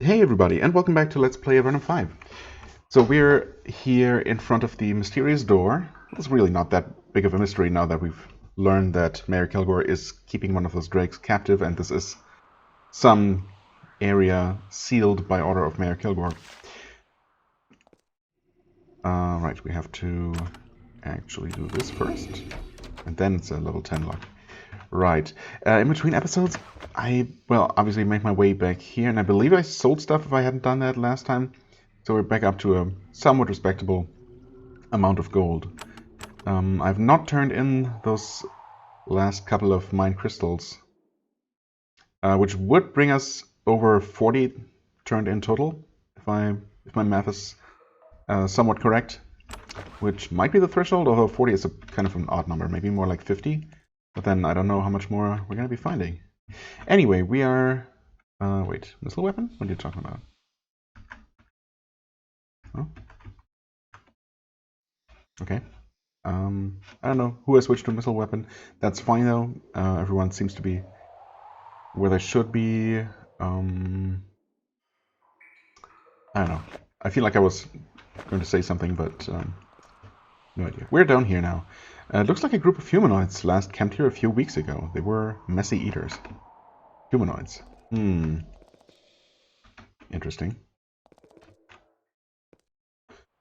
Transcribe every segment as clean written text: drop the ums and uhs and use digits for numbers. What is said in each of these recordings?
Hey everybody, and welcome back to Let's Play Avernum 5. So we're here in front of the mysterious door. It's really not that big of a mystery now that we've learned that Mayor Kilgore is keeping one of those drakes captive, and this is some area sealed by order of Mayor Kilgore. Right, we have to actually do this first, and then it's a level 10 lock. Right. In between episodes, obviously made my way back here, and I believe I sold stuff if I hadn't done that last time. So we're back up to a somewhat respectable amount of gold. I've not turned in those last couple of mine crystals, which would bring us over 40 turned in total, if my math is somewhat correct, which might be the threshold, although 40 is a kind of an odd number, maybe more like 50. But then I don't know how much more we're going to be finding. Anyway, we are... wait, missile weapon? What are you talking about? Oh. Okay. I don't know who has switched to missile weapon. That's fine though. Everyone seems to be where they should be. I don't know. I feel like I was going to say something, but no idea. We're down here now. It looks like a group of humanoids last camped here a few weeks ago. They were messy eaters. Humanoids. Interesting.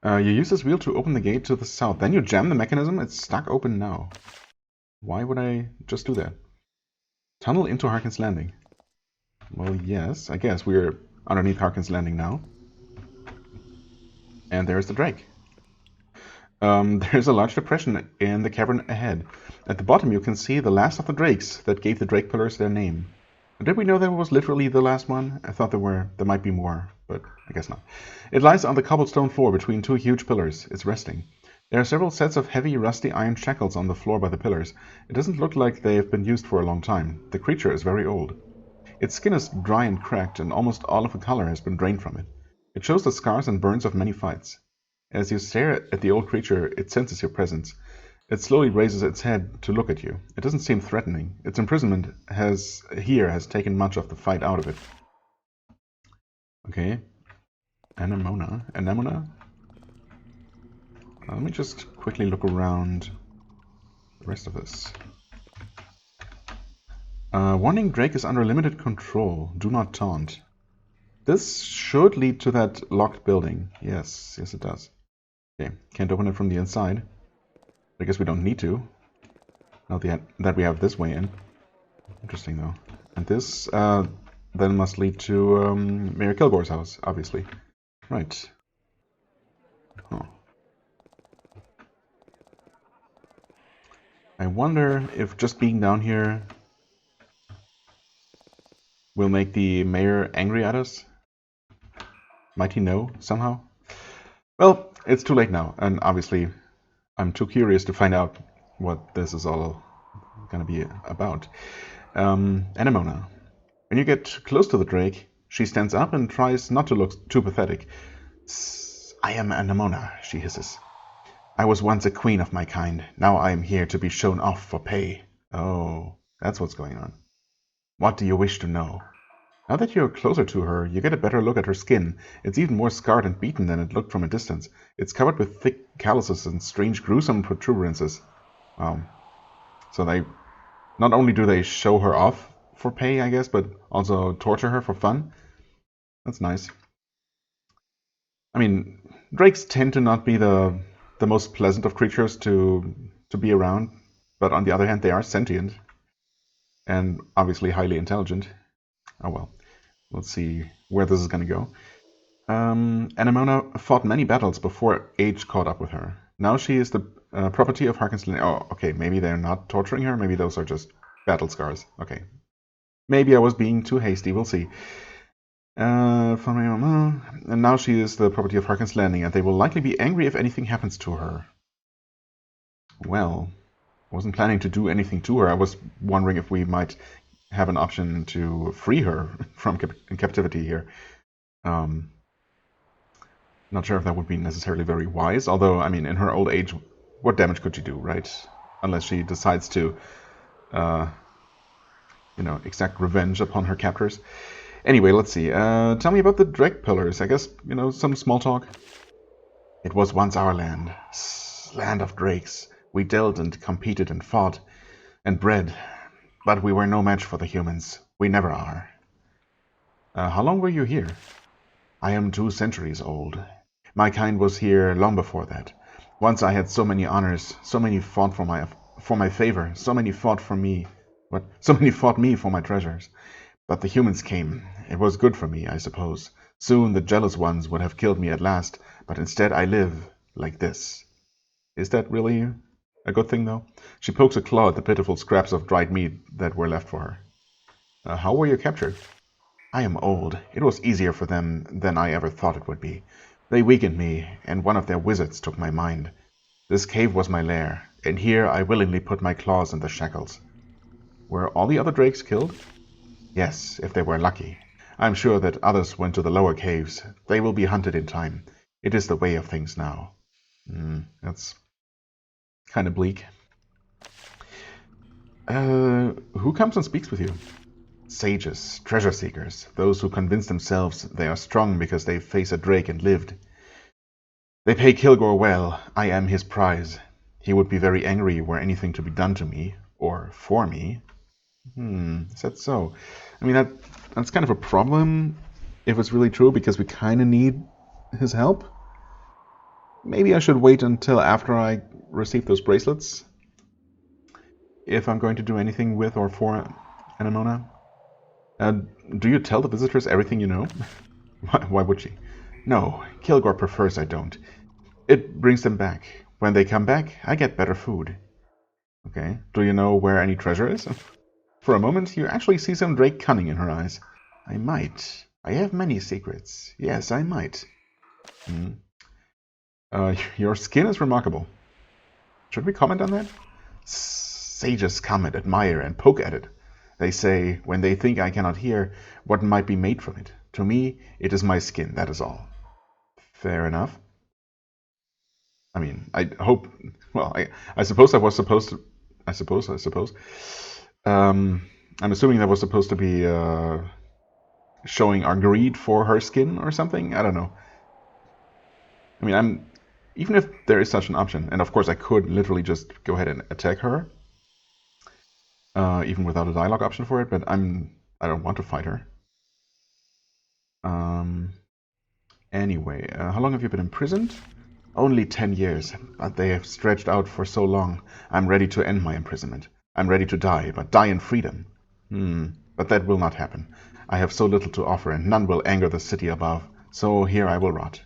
You use this wheel to open the gate to the south. Then you jam the mechanism. It's stuck open now. Why would I just do that? Tunnel into Harkin's Landing. Well, yes. I guess we're underneath Harkin's Landing now. And there's the drake. There's a large depression in the cavern ahead. At the bottom you can see the last of the drakes that gave the drake pillars their name. Did we know that was literally the last one? I thought there might be more, but I guess not. It lies on the cobblestone floor between two huge pillars. It's resting. There are several sets of heavy, rusty iron shackles on the floor by the pillars. It doesn't look like they have been used for a long time. The creature is very old. Its skin is dry and cracked, and almost all of the color has been drained from it. It shows the scars and burns of many fights. As you stare at the old creature, it senses your presence. It slowly raises its head to look at you. It doesn't seem threatening. Its imprisonment has taken much of the fight out of it. Okay. Anemona? Let me just quickly look around the rest of this. Warning, Drake is under limited control. Do not taunt. This should lead to that locked building. Yes it does. Okay, can't open it from the inside. I guess we don't need to. Now that we have this way in. Interesting though. And this then must lead to Mayor Kilgore's house, obviously. Right. Oh. I wonder if just being down here will make the mayor angry at us. Might he know somehow? Well, it's too late now, and obviously I'm too curious to find out what this is all going to be about. Anemona. When you get close to the drake, she stands up and tries not to look too pathetic. I am Anemona, she hisses. I was once a queen of my kind. Now I am here to be shown off for pay. Oh, that's what's going on. What do you wish to know? Now that you're closer to her, you get a better look at her skin. It's even more scarred and beaten than it looked from a distance. It's covered with thick calluses and strange, gruesome protuberances. Wow. So not only do they show her off for pay, I guess, but also torture her for fun. That's nice. I mean, drakes tend to not be the most pleasant of creatures to be around, but on the other hand, they are sentient and obviously highly intelligent. Oh well. Let's see where this is going to go. Anemona fought many battles before age caught up with her. Now she is the property of Harkin's Landing. Oh, okay, maybe they're not torturing her. Maybe those are just battle scars. Okay. Maybe I was being too hasty. We'll see. And now she is the property of Harkin's Landing, and they will likely be angry if anything happens to her. Well, I wasn't planning to do anything to her. I was wondering if we might have an option to free her from captivity here. Not sure if that would be necessarily very wise, although, I mean, in her old age, what damage could she do, right? Unless she decides to, exact revenge upon her captors. Anyway, let's see. Tell me about the Drake Pillars. I guess, some small talk. It was once our land. Land of drakes. We dealt and competed and fought and bred. But we were no match for the humans. We never are. How long were you here? I am 2 centuries old. My kind was here long before that. Once I had so many honors, so many fought for my favor, so many fought for me, so many fought me for my treasures. But the humans came. It was good for me, I suppose. Soon the jealous ones would have killed me at last, but instead I live like this. Is that really a good thing, though? She pokes a claw at the pitiful scraps of dried meat that were left for her. How were you captured? I am old. It was easier for them than I ever thought it would be. They weakened me, and one of their wizards took my mind. This cave was my lair, and here I willingly put my claws in the shackles. Were all the other drakes killed? Yes, if they were lucky. I'm sure that others went to the lower caves. They will be hunted in time. It is the way of things now. That's kind of bleak. Who comes and speaks with you? Sages, treasure seekers, those who convince themselves they are strong because they face a drake and lived. They pay Kilgore well. I am his prize. He would be very angry were anything to be done to me, or for me. Is that so? I mean, that's kind of a problem if it's really true, because we kind of need his help. Maybe I should wait until after I receive those bracelets, if I'm going to do anything with or for Anemona. Do you tell the visitors everything you know? Why would she? No, Kilgore prefers I don't. It brings them back. When they come back, I get better food. Okay. Do you know where any treasure is? For a moment, you actually see some drake cunning in her eyes. I might. I have many secrets. Yes, I might. Your skin is remarkable. Should we comment on that? Sages comment, admire, and poke at it. They say, when they think I cannot hear, what might be made from it. To me, it is my skin, that is all. Fair enough. I mean, I hope... Well, I suppose I was supposed to... I suppose. I'm assuming that was supposed to be showing our greed for her skin or something? I don't know. I mean, even if there is such an option, and of course I could literally just go ahead and attack her, even without a dialogue option for it, but I don't want to fight her. Anyway, how long have you been imprisoned? Only 10 years, but they have stretched out for so long. I'm ready to end my imprisonment. I'm ready to die, but die in freedom. But that will not happen. I have so little to offer, and none will anger the city above, so here I will rot.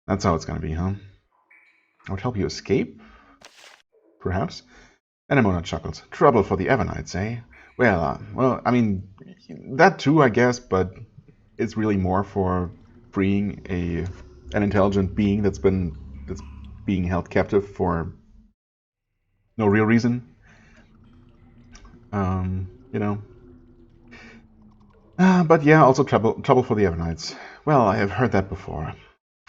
That's how it's gonna be, huh? I would help you escape? Perhaps? Anemona chuckles. Trouble for the Avernites, eh? Well, I mean, that too, I guess, but it's really more for freeing an intelligent being that's being held captive for no real reason. But yeah, also trouble for the Avernites. Well, I have heard that before.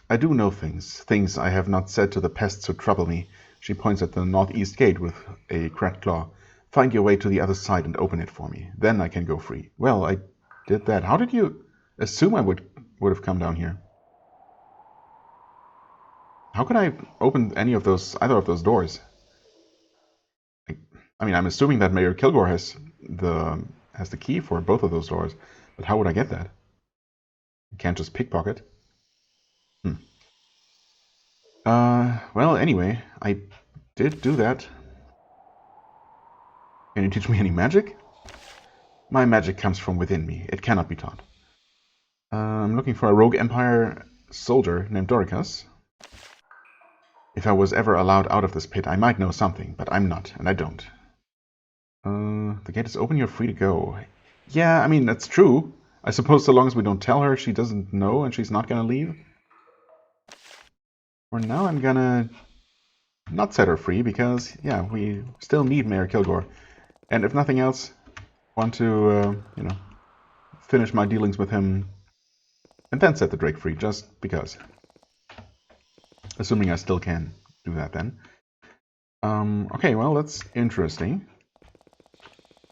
I do know things I have not said to the pests who trouble me. She points at the northeast gate with a cracked claw. Find your way to the other side and open it for me. Then I can go free. Well, I did that. How did you assume I would have come down here? How could I open either of those doors? I mean, I'm assuming that Mayor Kilgore has the key for both of those doors, but how would I get that? You can't just pickpocket. Well, anyway, I did do that. Can you teach me any magic? My magic comes from within me. It cannot be taught. I'm looking for a rogue empire soldier named Dorikas. If I was ever allowed out of this pit, I might know something, but I'm not, and I don't. The gate is open, you're free to go. Yeah, I mean, that's true. I suppose so long as we don't tell her, she doesn't know and she's not gonna leave. For now, I'm gonna not set her free because, yeah, we still need Mayor Kilgore. And if nothing else, want to, finish my dealings with him and then set the Drake free, just because. Assuming I still can do that then. Okay, well, that's interesting.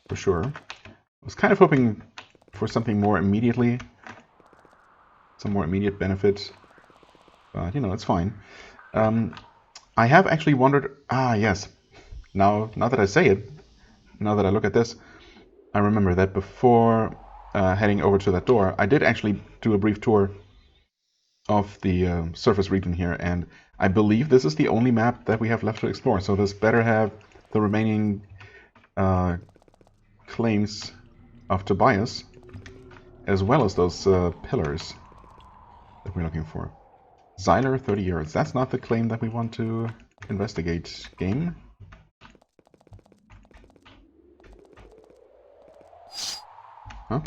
For sure. I was kind of hoping for something more immediately, some more immediate benefit. But, you know, it's fine. I have actually wondered... Ah, yes. Now that I say it, now that I look at this, I remember that before heading over to that door, I did actually do a brief tour of the surface region here, and I believe this is the only map that we have left to explore, so this better have the remaining claims of Tobias, as well as those pillars that we're looking for. Xyler, 30 yards. That's not the claim that we want to investigate, game. Huh?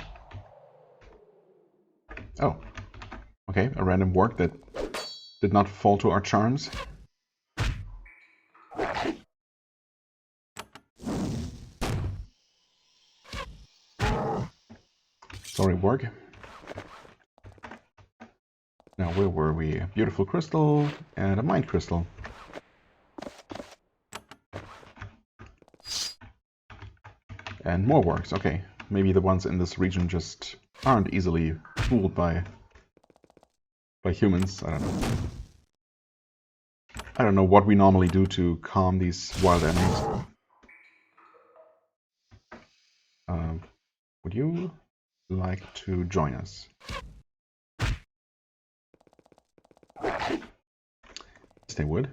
Oh. Okay, a random work that did not fall to our charms. Sorry, work. Now, where were we? A beautiful crystal and a mind crystal. And more works. Okay, maybe the ones in this region just aren't easily fooled by humans. I don't know. I don't know what we normally do to calm these wild animals. Would you like to join us? Yes, they would.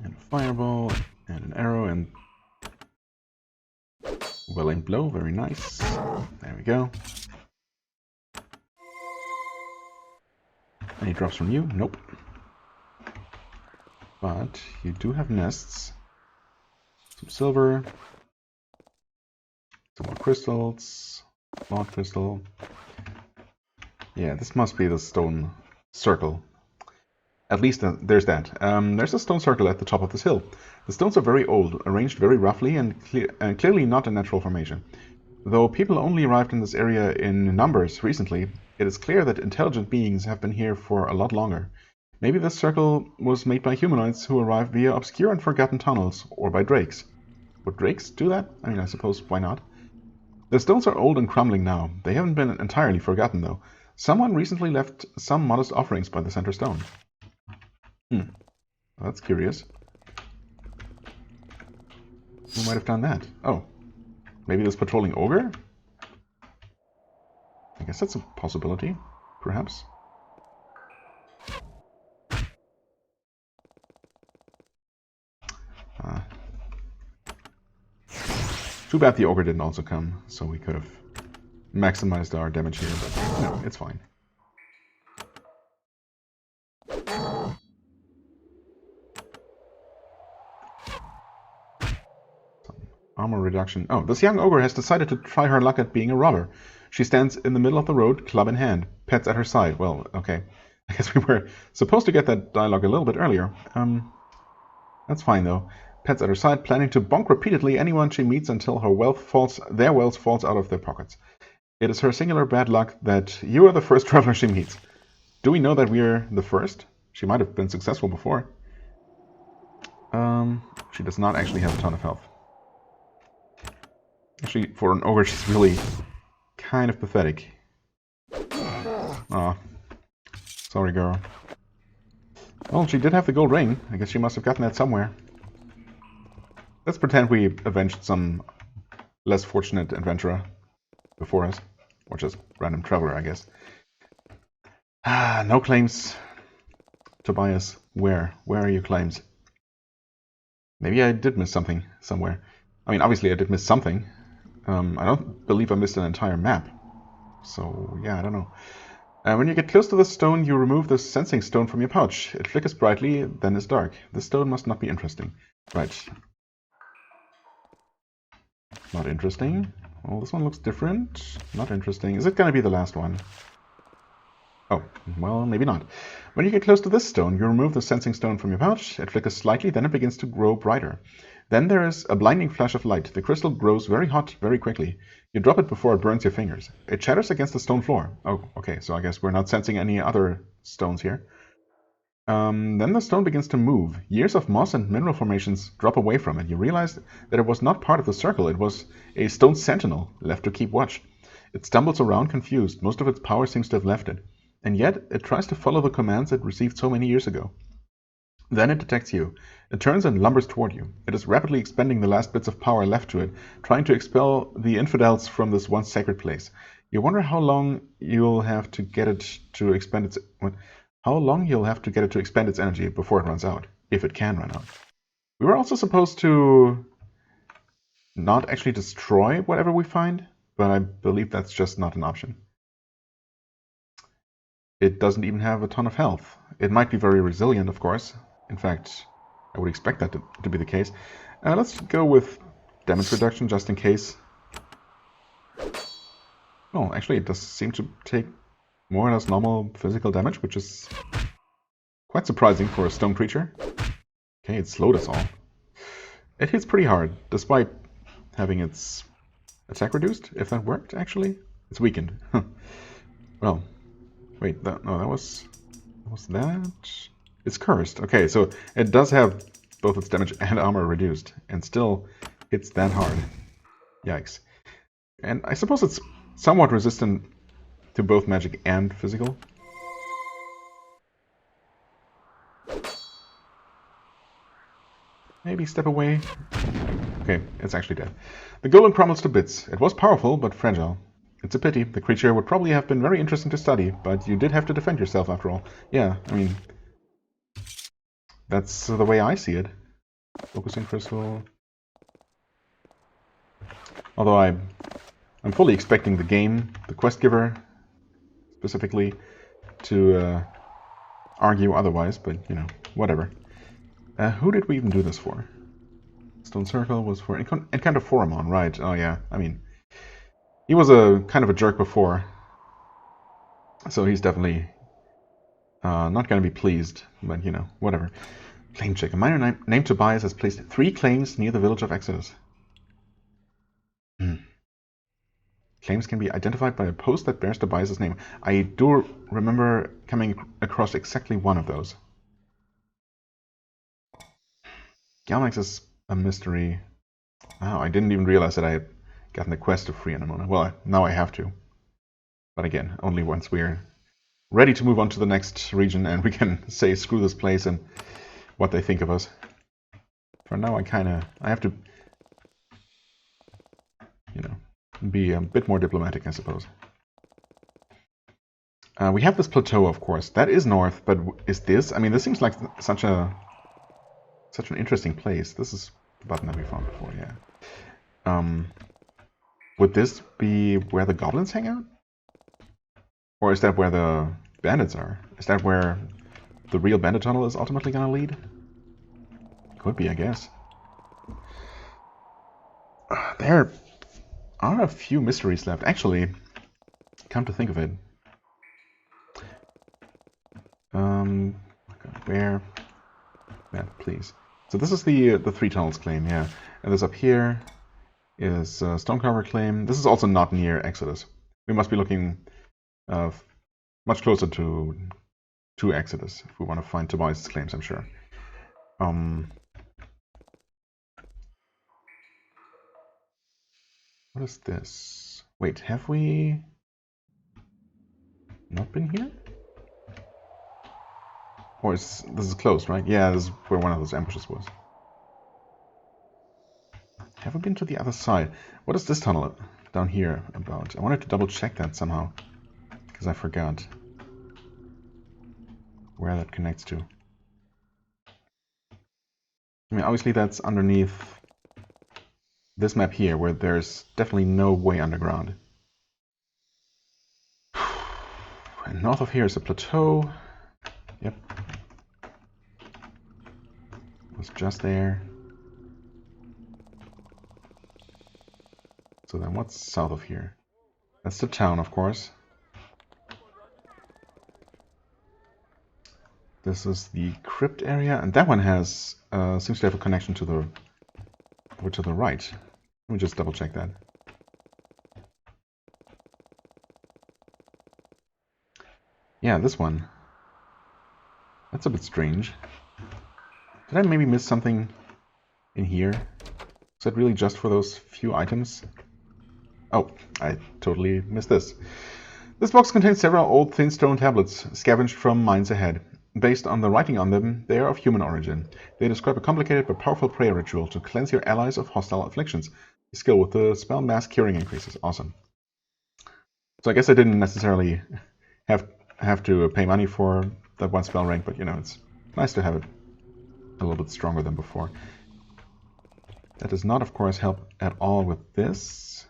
And a fireball, and an arrow, and well-aimed blow, very nice. There we go. Any drops from you? Nope. But you do have nests. Some silver. Some more crystals. Lord crystal. Yeah, this must be the stone circle. At least there's that. There's a stone circle at the top of this hill. The stones are very old, arranged very roughly, and clearly not a natural formation. Though people only arrived in this area in numbers recently, it is clear that intelligent beings have been here for a lot longer. Maybe this circle was made by humanoids who arrived via obscure and forgotten tunnels, or by drakes. Would drakes do that? I mean, I suppose, why not? The stones are old and crumbling now. They haven't been entirely forgotten, though. Someone recently left some modest offerings by the center stone. Well, that's curious. Who might have done that? Oh, maybe this patrolling ogre? I guess that's a possibility, perhaps. Too bad the ogre didn't also come, so we could have maximized our damage here, but no, it's fine. Armor reduction. Oh, this young ogre has decided to try her luck at being a robber. She stands in the middle of the road, club in hand. Pets at her side. Well, okay. I guess we were supposed to get that dialogue a little bit earlier. That's fine, though. Pets at her side, planning to bonk repeatedly anyone she meets until their wealth falls out of their pockets. It is her singular bad luck that you are the first traveler she meets. Do we know that we're the first? She might have been successful before. She does not actually have a ton of health. Actually, for an ogre, she's really kind of pathetic. Aw. Sorry, girl. Well, she did have the gold ring. I guess she must have gotten that somewhere. Let's pretend we avenged some less fortunate adventurer before us. Or just random traveler, I guess. Ah, no claims. Tobias, where? Where are your claims? Maybe I did miss something somewhere. I mean, obviously I did miss something. I don't believe I missed an entire map. So, yeah, I don't know. When you get close to the stone, you remove the sensing stone from your pouch. It flickers brightly, then is dark. This stone must not be interesting. Right. Not interesting. Well, this one looks different. Not interesting. Is it going to be the last one? Oh, well, maybe not. When you get close to this stone, you remove the sensing stone from your pouch. It flickers slightly, then it begins to grow brighter. Then there is a blinding flash of light. The crystal grows very hot very quickly. You drop it before it burns your fingers. It shatters against the stone floor. Oh, okay, so I guess we're not sensing any other stones here. Then the stone begins to move. Years of moss and mineral formations drop away from it. You realize that it was not part of the circle. It was a stone sentinel left to keep watch. It stumbles around confused. Most of its power seems to have left it. And yet, it tries to follow the commands it received so many years ago. Then it detects you. It turns and lumbers toward you. It is rapidly expending the last bits of power left to it, trying to expel the infidels from this once sacred place. You wonder how long you'll have to get it to expend its energy before it runs out, if it can run out. We were also supposed to not actually destroy whatever we find, but I believe that's just not an option. It doesn't even have a ton of health. It might be very resilient, of course. In fact, I would expect that to be the case. Let's go with damage reduction, just in case. Oh, actually, it does seem to take more or less normal physical damage, which is quite surprising for a stone creature. Okay, it slowed us all. It hits pretty hard, despite having its attack reduced, if that worked, actually. It's weakened. Well, wait, that was that? It's cursed. Okay, so it does have both its damage and armor reduced, and still hits that hard. Yikes. And I suppose it's somewhat resistant to both magic and physical. Maybe step away. Okay, it's actually dead. The golem crumbles to bits. It was powerful, but fragile. It's a pity. The creature would probably have been very interesting to study, but you did have to defend yourself after all. Yeah, I mean, that's the way I see it. Focusing crystal. Although I'm fully expecting the game, the quest giver, specifically, to argue otherwise, but, you know, whatever. Who did we even do this for? Stone Circle was for Encounter Foramon, right? Oh yeah, I mean, he was a kind of a jerk before, so he's definitely not going to be pleased, but you know, whatever. Claim check. A miner named Tobias has placed 3 claims near the village of Exodus. Claims can be identified by a post that bears Tobias' name. I do remember coming across exactly one of those. Galmax is a mystery. Wow, I didn't even realize that I had gotten the quest to free Anemona. Well, now I have to. But again, only once we're ready to move on to the next region and we can say screw this place and what they think of us. For now, I have to, you know, be a bit more diplomatic, I suppose. We have this plateau, of course. That is north, but is this? I mean, this seems like such an interesting place. This is the button that we found before, yeah. Would this be where the goblins hang out? Or is that where the bandits are? Is that where the real bandit tunnel is ultimately going to lead? Could be, I guess. There are a few mysteries left. Actually, come to think of it. Where? Yeah, please. So this is the 3 tunnels claim, yeah. And this up here is Stonecarver claim. This is also not near Exodus. We must be looking much closer to Exodus if we want to find Tobias' claims, I'm sure. What is this? Wait, have we not been here? Or this is closed, right? Yeah, this is where one of those Empresses was. Have we been to the other side? What is this tunnel down here about? I wanted to double check that somehow, because I forgot where that connects to. I mean, obviously that's underneath this map here, where there's definitely no way underground. And north of here is a plateau. Yep. It was just there. So then what's south of here? That's the town, of course. This is the crypt area, and that one has seems to have a connection to the over to the right. Let me just double check that. Yeah, this one. That's a bit strange. Did I maybe miss something in here? Is that really just for those few items? Oh, I totally missed this. This box contains several old thin stone tablets, scavenged from mines ahead. Based on the writing on them, they are of human origin. They describe a complicated but powerful prayer ritual to cleanse your allies of hostile afflictions. The skill with the spell mass curing increases. Awesome. So I guess I didn't necessarily have to pay money for that one spell rank, but you know, it's nice to have it a little bit stronger than before. That does not, of course, help at all with this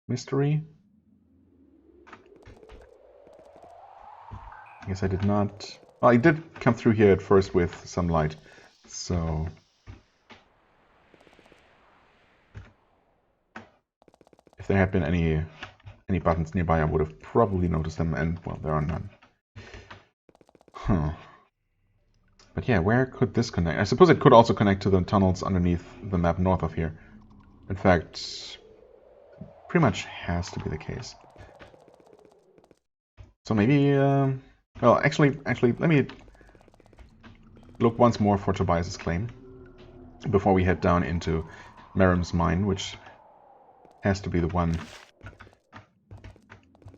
mystery. I guess I did not... Well, I did come through here at first with some light, so... If there had been any buttons nearby, I would have probably noticed them, and, well, there are none. Huh. But yeah, where could this connect? I suppose it could also connect to the tunnels underneath the map north of here. In fact, pretty much has to be the case. So maybe... well, actually, let me look once more for Tobias's claim before we head down into Merrim's mine, which has to be the one...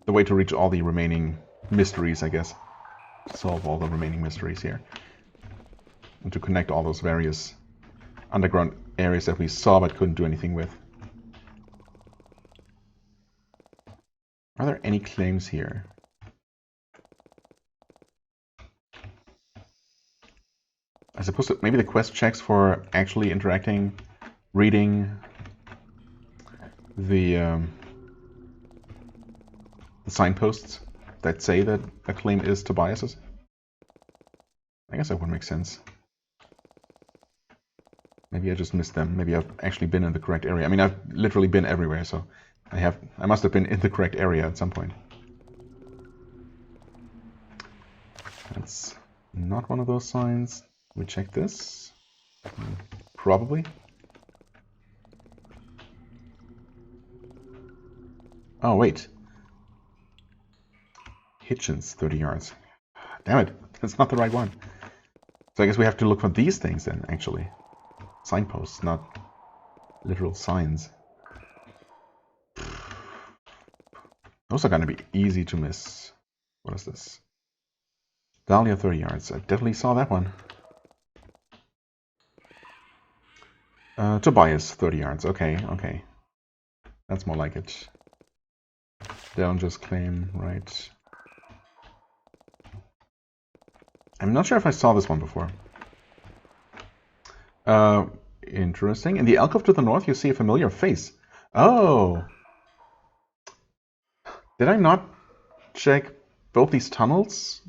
the way to reach all the remaining mysteries, I guess. Solve all the remaining mysteries here. And to connect all those various underground areas that we saw but couldn't do anything with. Are there any claims here? I suppose that maybe the quest checks for actually interacting, reading the signposts that say that a claim is Tobias's. I guess that would make sense. Maybe I just missed them. Maybe I've actually been in the correct area. I mean, I've literally been everywhere, so I must have been in the correct area at some point. That's not one of those signs. We check this. Probably. Oh, wait. Hitchens, 30 yards. Damn it, that's not the right one. So I guess we have to look for these things then, actually. Signposts, not literal signs. Those are going to be easy to miss. What is this? Dahlia, 30 yards. I definitely saw that one. Tobias, 30 yards. Okay, okay. That's more like it. Dellinger's claim, right. I'm not sure if I saw this one before. Interesting. In the alcove to the north, you see a familiar face. Oh! Did I not check both these tunnels?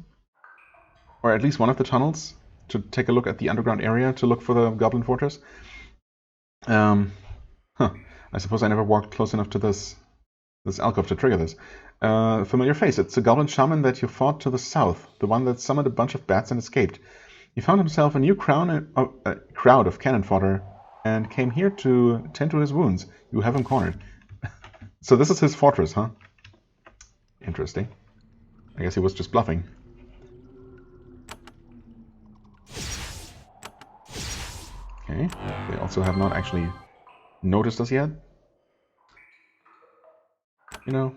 Or at least one of the tunnels? To take a look at the underground area to look for the Goblin Fortress? I suppose I never walked close enough to this alcove to trigger this. Familiar face. It's the Goblin Shaman that you fought to the south. The one that summoned a bunch of bats and escaped. He found himself a new crowd of cannon fodder and came here to tend to his wounds. You have him cornered. So this is his fortress, huh? Interesting. I guess he was just bluffing. Okay. They also have not actually noticed us yet. You know,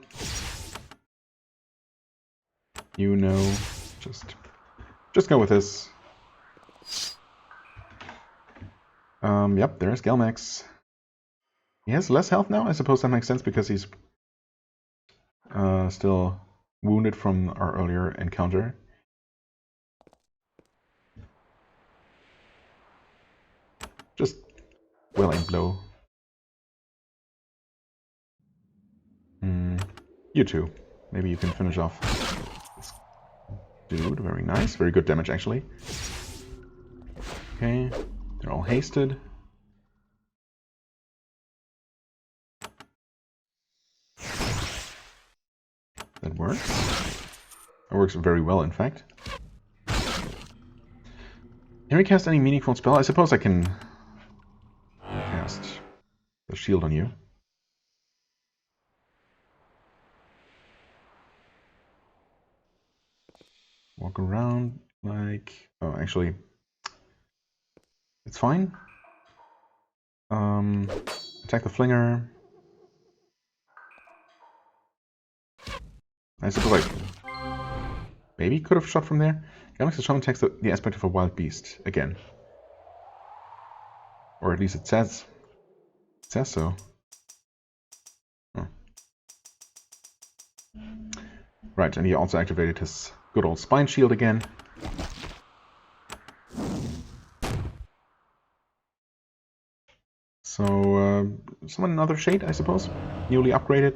just go with this. Yep, there's Gelmex. He has less health now. I suppose that makes sense because he's still wounded from our earlier encounter. Just well-aimed blow. You too. Maybe you can finish off this dude. Very nice. Very good damage, actually. Okay. They're all hasted. That works. That works very well, in fact. Can we cast any meaningful spell? I suppose I can cast the shield on you. Walk around like... Oh, actually, it's fine. Attack the flinger. I suppose I maybe could have shot from there. Galaxy Shaman attacks the aspect of a wild beast again. Or at least it says so. Oh. Right, and he also activated his good old spine shield again. So, summon another shade, I suppose. Newly upgraded.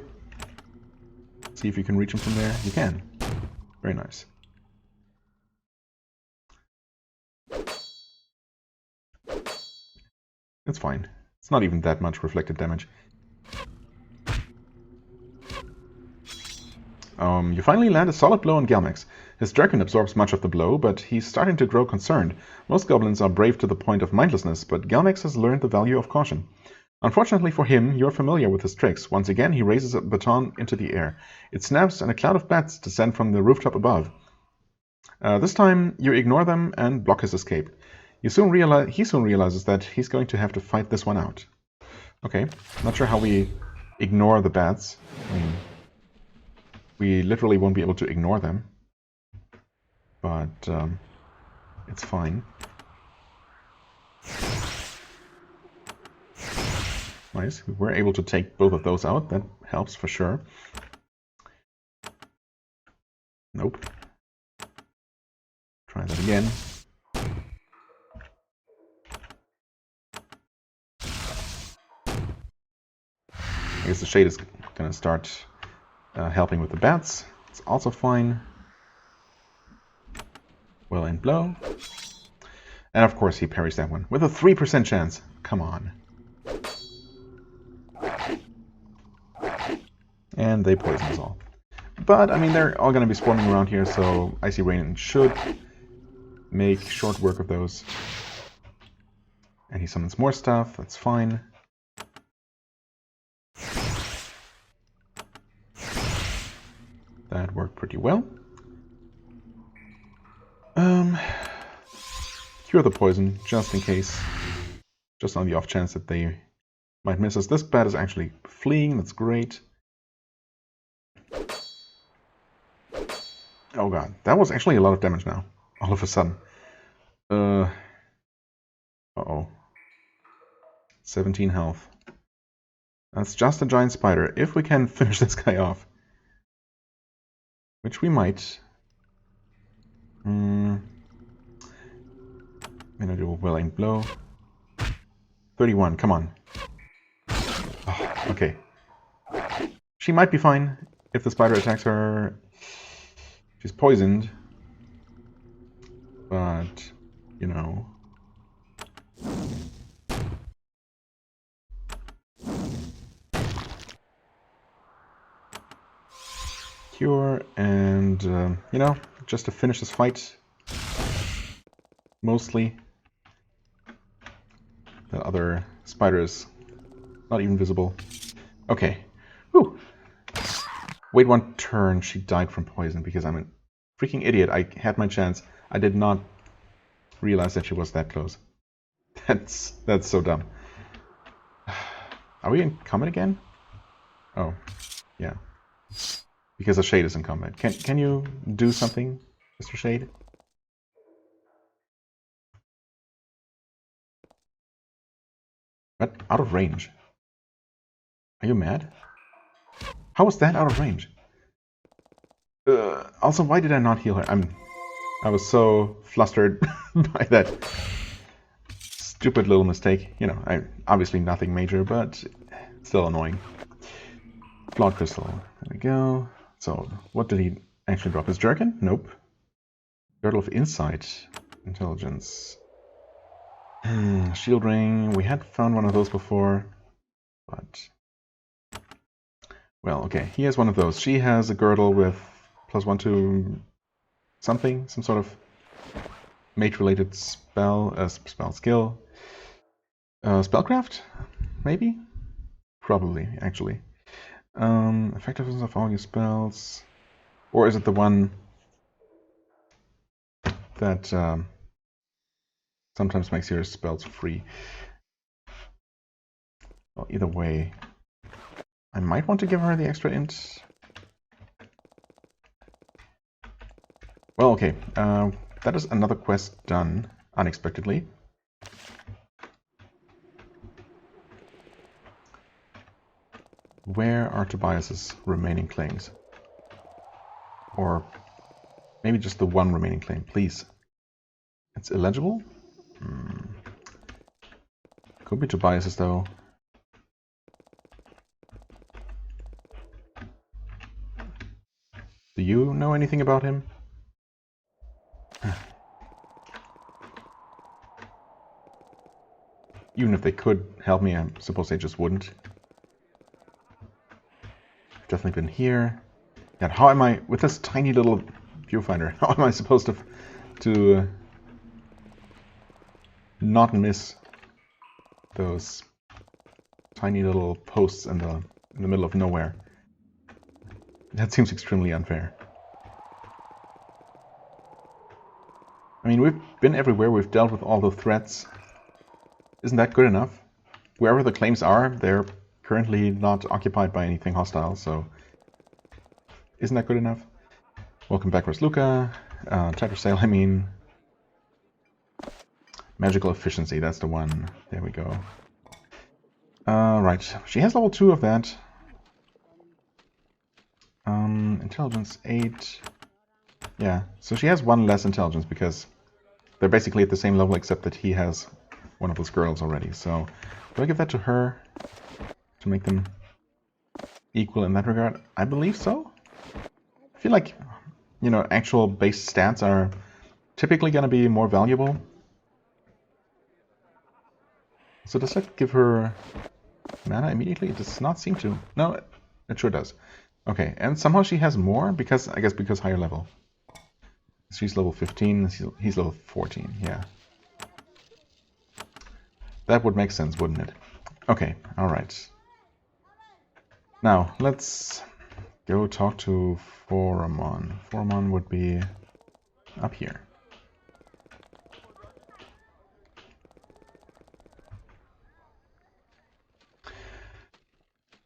See if you can reach him from there. You can. Very nice. It's fine. It's not even that much reflected damage. You finally land a solid blow on Gelmex. His Dragon absorbs much of the blow, but he's starting to grow concerned. Most goblins are brave to the point of mindlessness, but Gelmex has learned the value of caution. Unfortunately for him, you're familiar with his tricks. Once again, he raises a baton into the air. It snaps, and a cloud of bats descend from the rooftop above. This time, you ignore them and block his escape. He soon realizes that he's going to have to fight this one out. Okay, not sure how we ignore the bats. I mean, we literally won't be able to ignore them. But it's fine. Nice, we were able to take both of those out. That helps for sure. Nope. Try that again. I guess the shade is going to start helping with the bats. It's also fine. Well-aimed blow. And of course he parries that one with a 3% chance. Come on. And they poison us all. But, I mean, they're all going to be spawning around here, so Icy Rain should make short work of those. And he summons more stuff. That's fine. That worked pretty well. Cure the poison, just in case. Just on the off chance that they might miss us. This bat is actually fleeing, that's great. Oh god, that was actually a lot of damage now, all of a sudden. Uh-oh. 17 health. That's just a giant spider. If we can finish this guy off. Which we might. I'm gonna do a well-aimed blow. 31, come on. Oh, okay. She might be fine if the spider attacks her. She's poisoned. But, you know. Cure, and, you know, just to finish this fight. Mostly. The other spider is not even visible. Okay. Whew. Wait one turn, she died from poison because I'm a freaking idiot. I had my chance. I did not realize that she was that close. That's so dumb. Are we in combat again? Oh, yeah. Because the Shade is in combat. Can you do something, Mr. Shade? What? Out of range? Are you mad? How was that out of range? Also, why did I not heal her? I was so flustered by that stupid little mistake. You know, obviously nothing major, but still annoying. Flawed crystal. There we go. So, what did he actually drop? His jerkin? Nope. Girdle of Insight. Intelligence. Shield ring. We had found one of those before, but... Well, okay. He has one of those. She has a girdle with +1 to something. Some sort of mage-related spell, spell skill. Spellcraft? Maybe? Probably, actually. Effectiveness of all your spells. Or is it the one that sometimes makes your spells free? Well, either way, I might want to give her the extra int. Well, okay. That is another quest done unexpectedly. Where are Tobias's remaining claims? Or maybe just the one remaining claim, please. It's illegible? Could be Tobias's, though. Do you know anything about him? Even if they could help me, I suppose they just wouldn't. Definitely been here. Yet how am I, with this tiny little viewfinder, how am I supposed to not miss those tiny little posts in the middle of nowhere? That seems extremely unfair. I mean, we've been everywhere, we've dealt with all the threats. Isn't that good enough? Wherever the claims are, they're currently not occupied by anything hostile, so isn't that good enough? Welcome back, Luca. Chapter sale, I mean. Magical efficiency, that's the one. There we go. Right, she has level 2 of that. Intelligence 8. Yeah, so she has 1 less intelligence because they're basically at the same level except that he has one of those girls already. So, do I give that to her to make them equal in that regard? I believe so. I feel like, you know, actual base stats are typically going to be more valuable. So does that give her mana immediately? It does not seem to. No, it sure does. Okay, and somehow she has more because, I guess, because higher level. She's level 15, he's level 14, yeah. That would make sense, wouldn't it? Okay, alright. Now, let's go talk to Foramon. Foramon would be up here.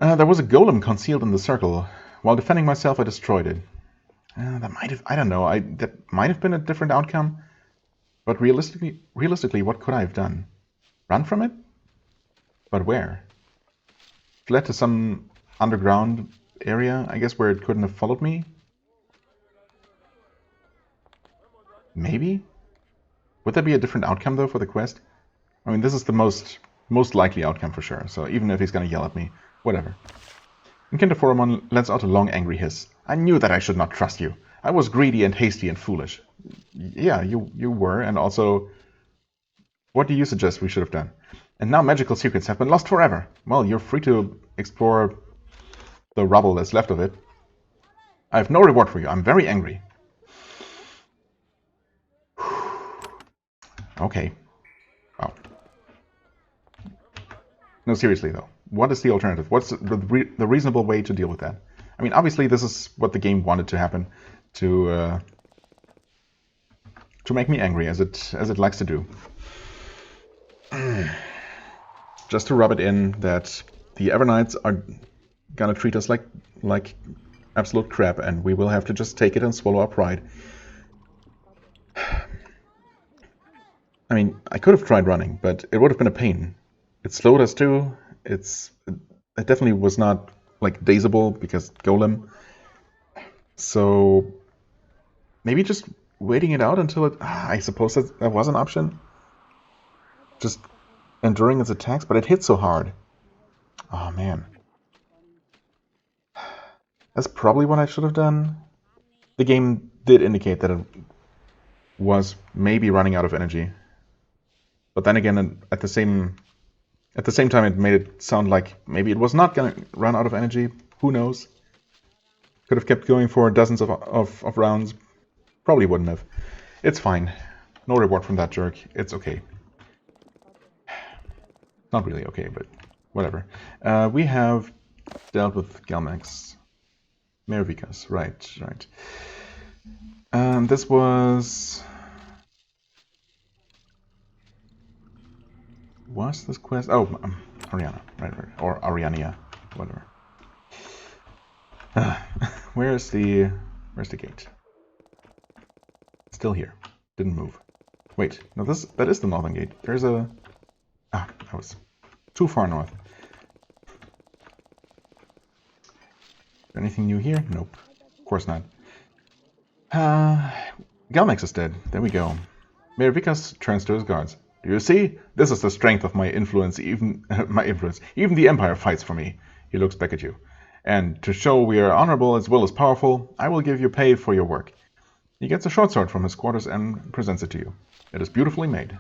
There was a golem concealed in the circle. While defending myself, I destroyed it. That might have, I don't know, that might have been a different outcome. But realistically, what could I have done? Run from it? But where? Fled to some underground area, I guess, where it couldn't have followed me? Maybe? Would there be a different outcome, though, for the quest? I mean, this is the most likely outcome for sure, so even if he's gonna yell at me, whatever. And Kinderforomon lets out a long, angry hiss. I knew that I should not trust you. I was greedy and hasty and foolish. Yeah, you were, and also, what do you suggest we should have done? And now magical secrets have been lost forever. Well, you're free to explore the rubble that's left of it. I have no reward for you. I'm very angry. Okay. Wow. No, seriously though. What is the alternative? What's the reasonable way to deal with that? I mean, obviously this is what the game wanted to happen, to make me angry, as it likes to do. Just to rub it in that the Evernights are gonna treat us like absolute crap, and we will have to just take it and swallow our pride. I mean, I could have tried running, but it would have been a pain. It slowed us too. It definitely was not like dazeable because golem. So maybe just waiting it out until it. I suppose that was an option. Just enduring its attacks, but it hit so hard. Oh man. That's probably what I should have done. The game did indicate that it was maybe running out of energy. But then again, at the same time, it made it sound like maybe it was not going to run out of energy. Who knows? Could have kept going for dozens of rounds. Probably wouldn't have. It's fine. No reward from that jerk. It's okay. Not really okay, but whatever. We have dealt with Galmax. Dorikas, right. This was... Was this quest? Oh, Ariana, right. Or Ariania, whatever. Where's the gate? Still here. Didn't move. Wait, no, that is the northern gate. There's a... Ah, that was too far north. Anything new here? Nope. Of course not. Galmax is dead. There we go. Mayor Vikas turns to his guards. Do you see? This is the strength of my influence. Even the Empire fights for me. He looks back at you. And to show we are honorable as well as powerful, I will give you pay for your work. He gets a short sword from his quarters and presents it to you. It is beautifully made.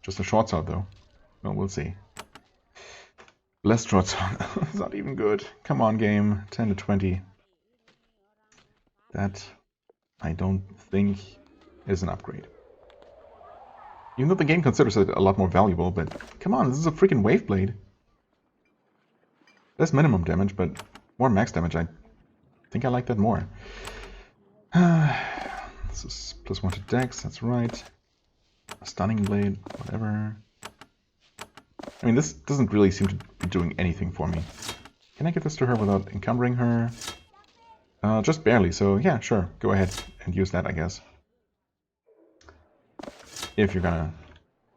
Just a short sword, though. Well, we'll see. Less short sword. It's not even good. Come on, game. 10 to 20. That, I don't think, is an upgrade. Even though the game considers it a lot more valuable, but come on, this is a freaking wave blade. Less minimum damage, but more max damage. I think I like that more. This is +1 to dex, that's right. A stunning blade, whatever. I mean, this doesn't really seem to be doing anything for me. Can I give this to her without encumbering her? Just barely, so yeah, sure. Go ahead and use that, I guess. If I'm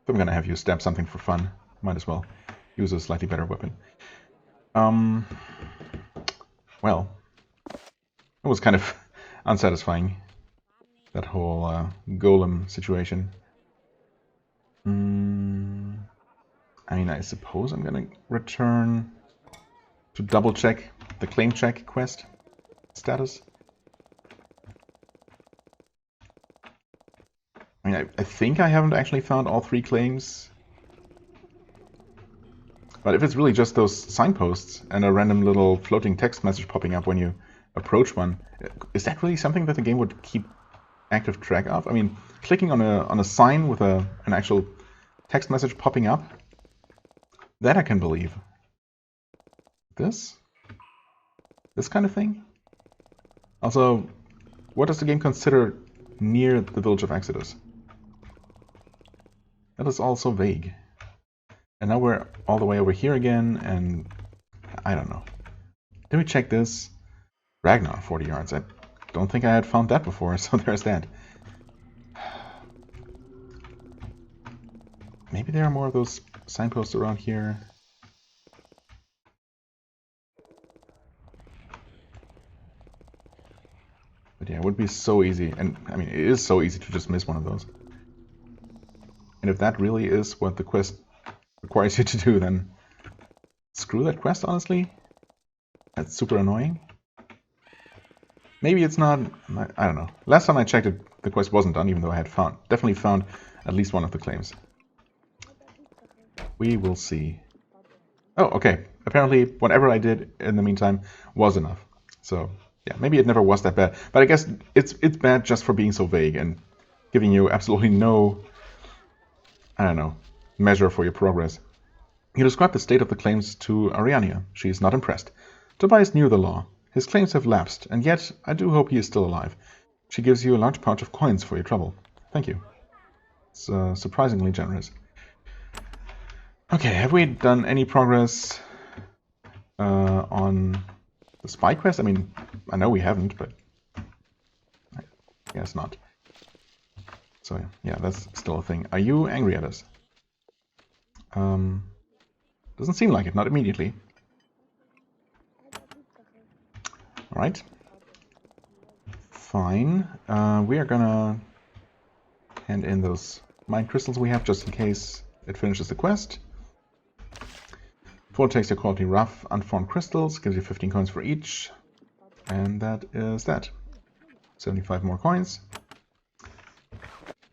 gonna have you stab something for fun, might as well use a slightly better weapon. Well, it was kind of unsatisfying, that whole golem situation. I mean, I suppose I'm gonna return to double check the claim check quest status. I mean, I think I haven't actually found all 3 claims. But if it's really just those signposts and a random little floating text message popping up when you approach one, is that really something that the game would keep active track of? I mean, clicking on a sign with an actual text message popping up, that I can believe. This kind of thing? Also, what does the game consider near the village of Exodus? That is all so vague. And now we're all the way over here again, and I don't know. Did we check this? Ragnar, 40 yards. I don't think I had found that before, so there's that. Maybe there are more of those signposts around here. But yeah, it would be so easy, and I mean, it is so easy to just miss one of those. And if that really is what the quest requires you to do, then screw that quest, honestly. That's super annoying. Maybe it's not, I don't know. Last time I checked it, the quest wasn't done, even though I had definitely found at least one of the claims. We will see. Oh, okay. Apparently, whatever I did in the meantime was enough. So, yeah, maybe it never was that bad. But I guess it's bad just for being so vague and giving you absolutely no, I don't know, measure for your progress. You describe the state of the claims to Ariania. She is not impressed. Tobias knew the law. His claims have lapsed, and yet I do hope he is still alive. She gives you a large pouch of coins for your trouble. Thank you. It's surprisingly generous. Okay, have we done any progress on the spy quest? I mean, I know we haven't, but I guess not. So yeah, that's still a thing. Are you angry at us? Doesn't seem like it, not immediately. Alright. Fine. We are gonna hand in those mind crystals we have just in case it finishes the quest. Full texture quality rough unformed crystals, gives you 15 coins for each. And that is that. 75 more coins.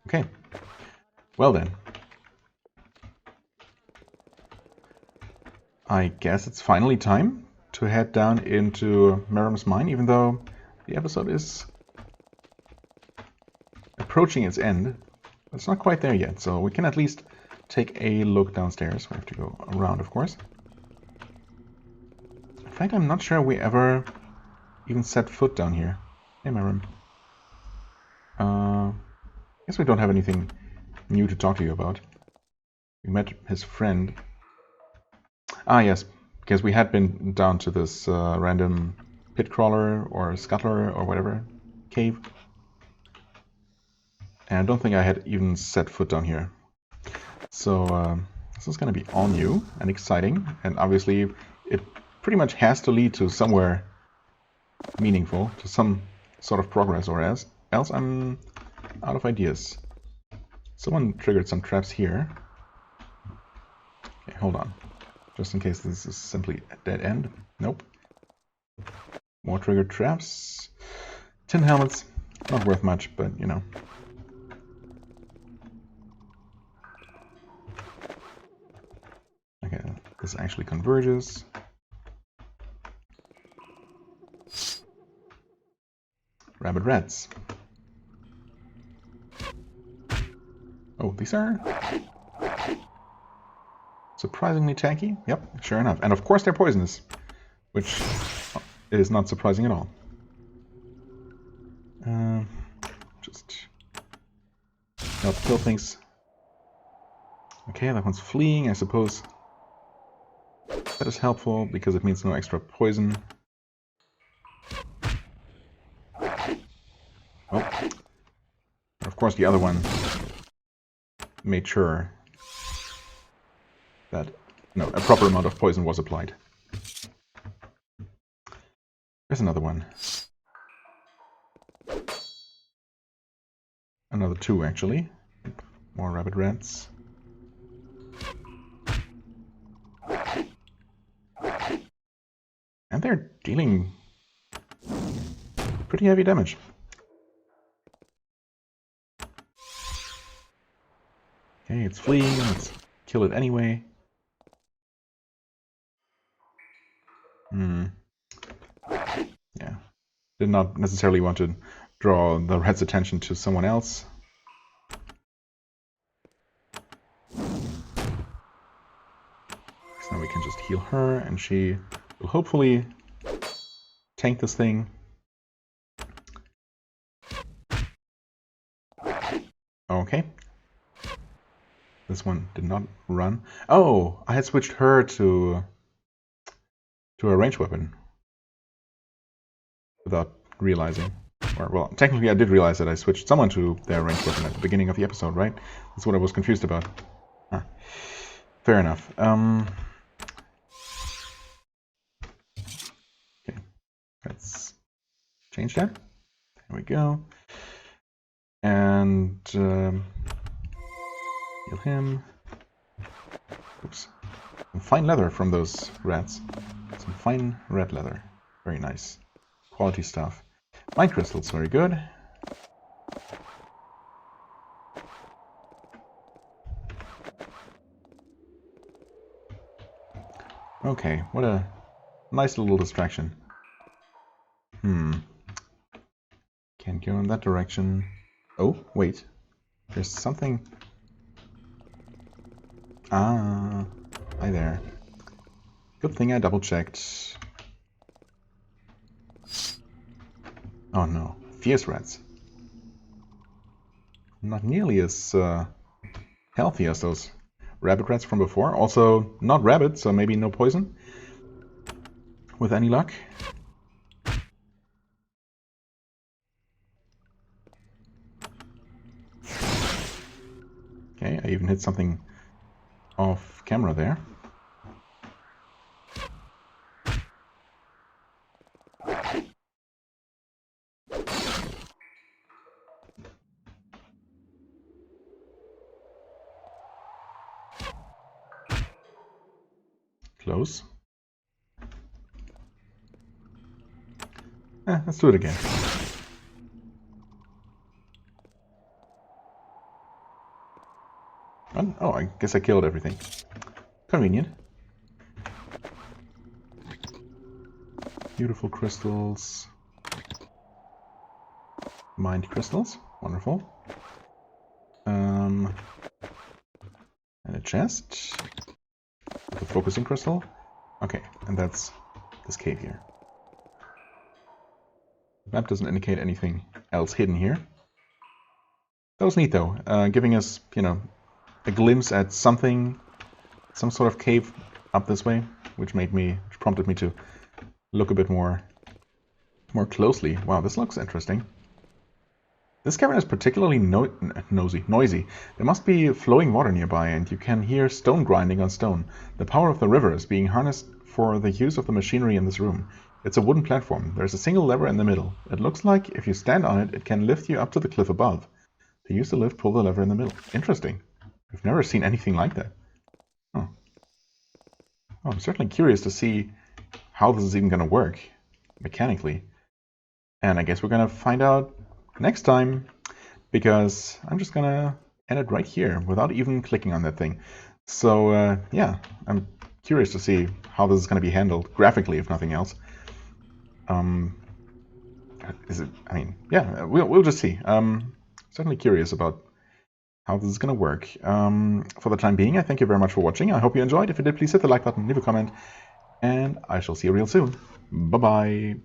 Okay. Well then. I guess it's finally time to head down into Merrim's mine, even though the episode is approaching its end. It's not quite there yet, so we can at least take a look downstairs. We have to go around, of course. In fact, I'm not sure we ever even set foot down here. Hey, my room. Guess we don't have anything new to talk to you about. We met his friend. Ah, yes, because we had been down to this random pit crawler or scuttler or whatever cave. And I don't think I had even set foot down here. So this is going to be all new and exciting, and obviously it pretty much has to lead to somewhere meaningful, to some sort of progress, or else I'm out of ideas. Someone triggered some traps here. Okay, hold on. Just in case this is simply a dead end. Nope. More triggered traps. Tin helmets. Not worth much, but you know. Okay, this actually converges. Rabbit rats. Oh, these are surprisingly tanky. Yep, sure enough. And of course they're poisonous, which is not surprising at all. Just help kill things. Okay, that one's fleeing. I suppose that is helpful because it means no extra poison. Oh. Of course the other one made sure that a proper amount of poison was applied. There's another one. Another two, actually. More rabbit rats. And they're dealing pretty heavy damage. Okay, it's fleeing. Let's kill it anyway. Yeah. Did not necessarily want to draw the rat's attention to someone else. So now we can just heal her, and she will hopefully tank this thing. Okay. This one did not run. Oh, I had switched her to a ranged weapon without realizing. Or, well, technically I did realize that I switched someone to their ranged weapon at the beginning of the episode, right? That's what I was confused about. Ah, fair enough. Okay, let's change that. There we go. And heal him. Oops. Some fine leather from those rats. Some fine red leather. Very nice. Quality stuff. Mind crystals, very good. Okay, what a nice little distraction. Can't go in that direction. Oh, wait. There's something... Ah, hi there. Good thing I double-checked. Oh no, fierce rats. Not nearly as healthy as those rabbit rats from before. Also, not rabbit, so maybe no poison. With any luck. Okay, I even hit something off camera there. Close. Let's do it again. Oh, I guess I killed everything. Convenient. Beautiful crystals. Mind crystals. Wonderful. And a chest. The focusing crystal. Okay, and that's this cave here. The map doesn't indicate anything else hidden here. That was neat though, giving us, you know, a glimpse at something, some sort of cave up this way, which prompted me to look a bit more closely. Wow, this looks interesting. This cavern is particularly noisy. There must be flowing water nearby, and you can hear stone grinding on stone. The power of the river is being harnessed for the use of the machinery in this room. It's a wooden platform. There's a single lever in the middle. It looks like if you stand on it, it can lift you up to the cliff above. To use the lift, pull the lever in the middle. Interesting. I've never seen anything like that. Oh. Oh, I'm certainly curious to see how this is even going to work mechanically. And I guess we're going to find out next time, because I'm just going to end it right here without even clicking on that thing. So, yeah, I'm curious to see how this is going to be handled graphically, if nothing else. I mean, yeah, we'll just see. Certainly curious about how this is going to work. For the time being, I thank you very much for watching. I hope you enjoyed. If you did, please hit the like button, leave a comment, and I shall see you real soon. Bye-bye.